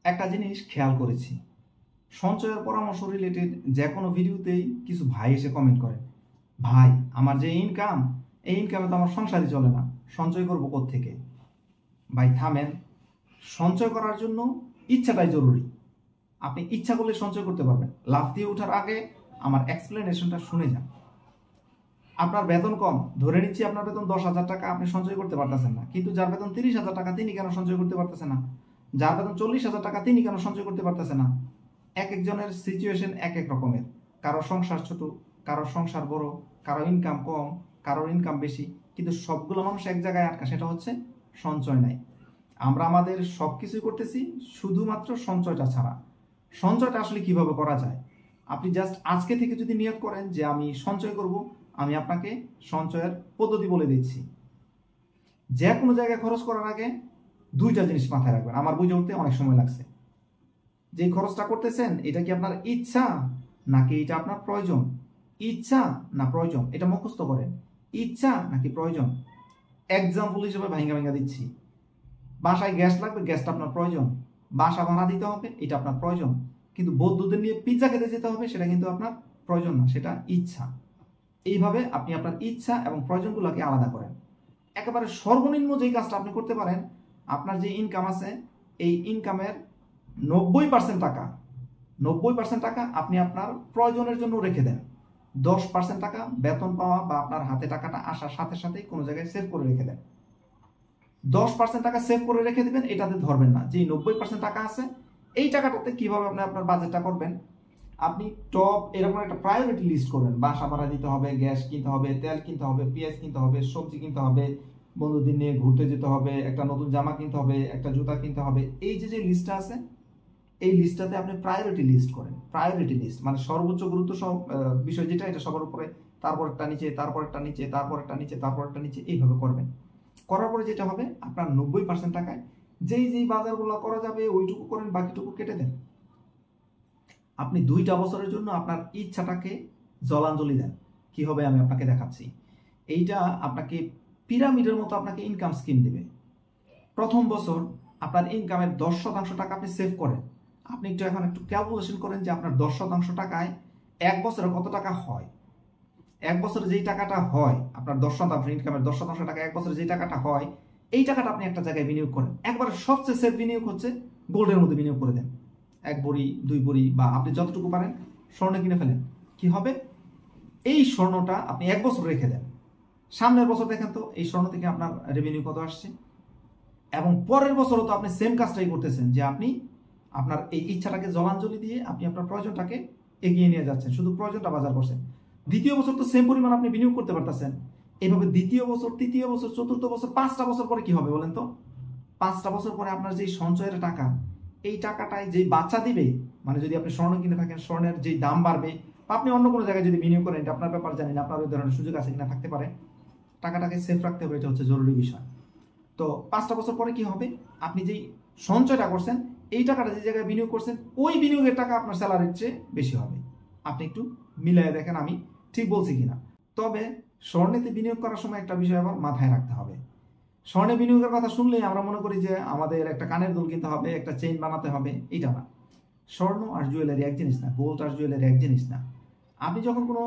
একটা জিনিস খেয়াল করেছি, সঞ্চয়ের পরামর্শ রিলেটেড যে কোনো ভিডিওতেই কিছু ভাই এসে কমেন্ট করে, ভাই আমার যে ইনকাম, এই ইনকামে তো আমার সংসারই চলে না, সঞ্চয় করবো কোত্থেকে? ভাই থামেন, সঞ্চয় করার জন্য ইচ্ছাটাই জরুরি। আপনি ইচ্ছা করলে সঞ্চয় করতে পারবেন। লাফ দিয়ে ওঠার আগে আমার এক্সপ্লেনেশনটা শুনে যান। আপনার বেতন কম, ধরে নিচ্ছি আপনার বেতন 10,000 টাকা, আপনি সঞ্চয় করতে পারতেছেন না, কিন্তু যার বেতন 30,000 টাকা তিনি কেন সঞ্চয় করতে পারতেছে না? যার বেতন 40,000 টাকা তিনি কেন সঞ্চয় করতে পারতেছে না? এক একজনের সিচুয়েশন এক এক রকমের। কারো সংসার ছোট, কারো সংসার বড়, কারো ইনকাম কম, কারোর ইনকাম বেশি, কিন্তু সবগুলো মানুষ এক জায়গায় আটকা, সেটা হচ্ছে সঞ্চয় নাই। আমরা আমাদের সব কিছুই করতেছি শুধুমাত্র সঞ্চয়টা ছাড়া। সঞ্চয়টা আসলে কিভাবে করা যায়? আপনি জাস্ট আজকে থেকে যদি নিয়ত করেন যে আমি সঞ্চয় করব, আমি আপনাকে সঞ্চয়ের পদ্ধতি বলে দিচ্ছি। যে কোনো জায়গায় খরচ করার আগে দুইটা জিনিস মাথায় রাখবেন। আমার বুঝে উঠতে অনেক সময় লাগছে। যে খরচটা করতেছেন এটা কি আপনার ইচ্ছা নাকি এটা আপনার প্রয়োজন? ইচ্ছা না প্রয়োজন, এটা মুখস্থ করেন। ইচ্ছা নাকি প্রয়োজন? এক্সাম্পল হিসেবে ভাঙ্গা দিচ্ছি। বাসায় গ্যাস লাগবে, গ্যাসটা আপনার প্রয়োজন। বাসা ভাড়া দিতে হবে, এটা আপনার প্রয়োজন। কিন্তু বন্ধুদের নিয়ে পিৎজা খেতে যেতে হবে, সেটা কিন্তু আপনার প্রয়োজন না, সেটা ইচ্ছা। এইভাবে আপনি আপনার ইচ্ছা এবং প্রয়োজনগুলোকে আলাদা করেন। একেবারে সর্বনিম্ন যেই কাজটা আপনি করতে পারেন, আপনার যে ইনকাম আছে এই ইনকামের 90% টাকা 90% টাকা আপনি আপনার প্রয়োজনের জন্য রেখে দেন। 10% টাকা বেতন পাওয়া বা আপনার হাতে টাকাটা আসার সাথে সাথেই কোনো জায়গায় সেভ করে রেখে দেন। 10% টাকা সেভ করে রেখে দেবেন, এটাতে ধরবেন না। যে 90% টাকা আছে এই টাকাটাতে কিভাবে আপনি আপনার বাজেটটা করবেন, আপনি টপ এরকম একটা প্রায়োরিটি লিস্ট করবেন। বাসা ভাড়া দিতে হবে, গ্যাস কিনতে হবে, তেল কিনতে হবে, পেঁয়াজ কিনতে হবে, সবজি কিনতে হবে, বন্ধুদের নিয়ে ঘুরতে যেতে হবে, একটা নতুন জামা কিনতে হবে, একটা জুতা কিনতে হবে। এই যে লিস্টটা আছে এই লিস্টটাতে আপনি প্রায়োরিটি লিস্ট করেন। প্রায়োরিটি লিস্ট মানে সর্বোচ্চ গুরুত্ব সব বিষয় যেটা, এটা সবার উপরে, তারপর একটা নিচে, তারপর একটা নিচে, তারপর একটা নিচে, তারপর একটা নিচে, এইভাবে করবেন। করার পরে যেটা হবে, আপনার 90% টাকায় যেই বাজারগুলো করা যাবে ওইটুকু করেন, বাকিটুকু কেটে দেন। আপনি 2টা বছরের জন্য আপনার ইচ্ছাটাকে জলাঞ্জলি দেন। কি হবে আমি আপনাকে দেখাচ্ছি। এইটা আপনাকে পিরামিডের মতো আপনাকে ইনকাম স্কিম দেবে। প্রথম বছর আপনার ইনকামের 10% টাকা আপনি সেভ করেন। আপনি এখন একটু ক্যালকুলেশন করেন যে আপনার 10% টাকায় এক বছরে কত টাকা হয়। এক বছরে যেই টাকাটা হয়, আপনার 10% ইনকামের 10% টাকা এক বছরে যেই টাকাটা হয়, এই টাকাটা আপনি একটা জায়গায় বিনিয়োগ করেন। একবার সবচেয়ে সেফ বিনিয়োগ হচ্ছে গোল্ডের মধ্যে বিনিয়োগ করে দেন। 1 ভরি 2 ভরি বা আপনি যতটুকু পারেন স্বর্ণ কিনে ফেলেন। কি হবে, এই স্বর্ণটা আপনি 1 বছর রেখে দেন। সামনের বছর দেখেন তো এই স্বর্ণ থেকে আপনার রেভিনিউ কত আসছে। এবং পরের বছরও তো আপনি সেম কাজটাই করতেছেন, যে আপনি আপনার এই ইচ্ছাটাকে জলাঞ্জলি দিয়ে আপনি আপনার প্রয়োজনটাকে এগিয়ে নিয়ে যাচ্ছেন, শুধু প্রয়োজনটা বাজার করছেন। দ্বিতীয় বছর তো সেম পরিমাণ আপনি বিনিয়োগ করতে পারতেছেন। এইভাবে দ্বিতীয় বছর, তৃতীয় বছর, চতুর্থ বছর, 5টা বছর পরে কি হবে বলেন তো? 5টা বছর পরে আপনার যে সঞ্চয়ের টাকা, এই টাকাটাই যে বাচ্চা দিবে, মানে যদি আপনি স্বর্ণ কিনে থাকেন স্বর্ণের যে দাম বাড়বে, বা আপনি অন্য কোনো জায়গায় যদি বিনিয়োগ করেন, এটা আপনার ব্যাপার, জানি না আপনার ওই ধরনের সুযোগ আছে কিনা, থাকতে পারে। টাকাটাকে সেফ রাখতে হবে, এটা হচ্ছে জরুরি বিষয়। তো 5টা বছর পরে কি হবে, আপনি যেই সঞ্চয়টা করছেন এই টাকাটা যে জায়গায় বিনিয়োগ করছেন, ওই বিনিয়োগের টাকা আপনার স্যালারির চেয়ে বেশি হবে। আপনি একটু মিলাই দেখেন আমি ঠিক বলছি কিনা। তবে স্বর্ণেতে বিনিয়োগ করার সময় একটা বিষয় আবার মাথায় রাখতে হবে। স্বর্ণে বিনিয়োগের কথা শুনলেই আমরা মনে করি যে আমাদের একটা কানের দুল কিনতে হবে, একটা চেইন বানাতে হবে, এটা না। স্বর্ণ আর জুয়েলারি এক জিনিস না, গোল্ড আর জুয়েলারি এক জিনিস না। আপনি যখন কোনো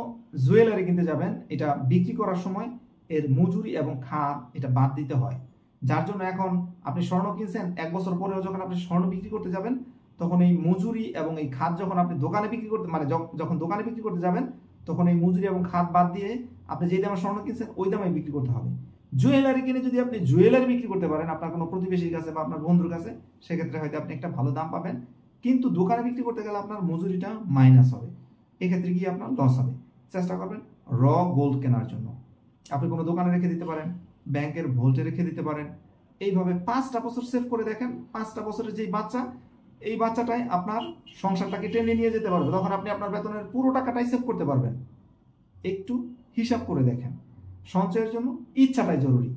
জুয়েলারি কিনতে যাবেন, এটা বিক্রি করার সময় এর মজুরি এবং খাত এটা বাদ দিতে হয়। যার জন্য এখন আপনি স্বর্ণ কিনছেন, 1 বছর পরেও যখন আপনি স্বর্ণ বিক্রি করতে যাবেন, তখন এই মজুরি এবং এই খাত যখন আপনি দোকানে বিক্রি করতে, মানে যখন দোকানে বিক্রি করতে যাবেন, তখন এই মজুরি এবং খাত বাদ দিয়ে আপনি যেই দামে স্বর্ণ কিনছেন ওই দামে বিক্রি করতে হবে। জুয়েলারি কিনে যদি আপনি জুয়েলারি বিক্রি করতে পারেন আপনার কোনো প্রতিবেশীর কাছে বা আপনার বন্ধুর কাছে, সেক্ষেত্রে হয়তো আপনি একটা ভালো দাম পাবেন। কিন্তু দোকানে বিক্রি করতে গেলে আপনার মজুরিটা মাইনাস হবে, এক্ষেত্রে গিয়ে আপনার লস হবে। চেষ্টা করবেন র গোল্ড কেনার জন্য। আপনি কোনো দোকানে রেখে দিতে পারেন, ব্যাংকের ভোল্টে রেখে দিতে পারেন। এইভাবে 5টা বছর সেভ করে দেখেন। 5টা বছরের যেই বাচ্চা, এই বাচ্চাটাই আপনার সংসারটাকে টেনে নিয়ে যেতে পারবে। তখন আপনি আপনার বেতনের পুরো টাকাটাই সেভ করতে পারবেন। একটু হিসাব করে দেখেন। সঞ্চয়ের জন্য ইচ্ছাটাই জরুরি।